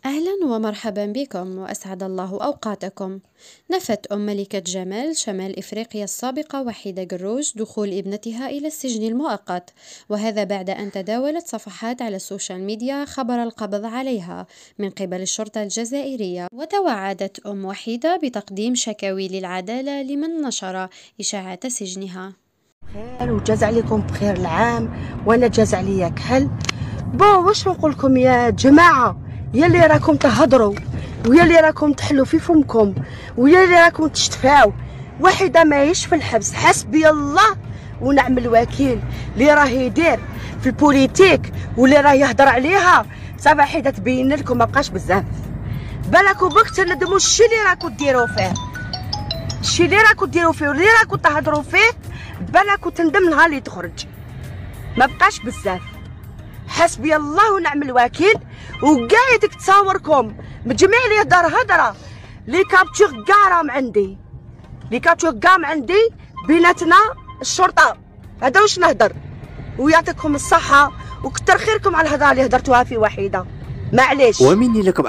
أهلا ومرحبا بكم وأسعد الله أوقاتكم. نفت أم ملكة جمال شمال إفريقيا السابقة وحيدة قروش دخول ابنتها إلى السجن المؤقت، وهذا بعد أن تداولت صفحات على السوشيال ميديا خبر القبض عليها من قبل الشرطة الجزائرية. وتوعدت أم وحيدة بتقديم شكاوي للعدالة لمن نشر إشاعة سجنها. خير وجاز عليكم بخير العام، وانا جاز عليا كحل. واش نقول لكم يا جماعه؟ يا اللي راكم تهضروا، ويا اللي راكم تحلوا في فمكم، ويا اللي راكم تشتفاو، وحده ماهيش في الحبس، حسبي الله ونعم الوكيل. اللي راه يدير في البوليتيك واللي راه يهضر عليها صافي حيده تبين لكم ما بقاش بزاف. بالكم بك تندموا الشي اللي راكم ديروا فيه، الشي اللي راكم ديروا فيه واللي راكم تهضروا فيه بالك وتندم نهار اللي تخرج. ما بقاش بزاف، حسبي الله ونعم الوكيل. وقاعدك تصاوركم مجمع لي هضره لي كابتور كاع راهم عندي، لي كابتور كاع عندي بيناتنا الشرطه. هذا واش نهضر، ويعطيكم الصحه وكتر خيركم على الهضره اللي هضرتوها في وحيده. معليش ومني لكم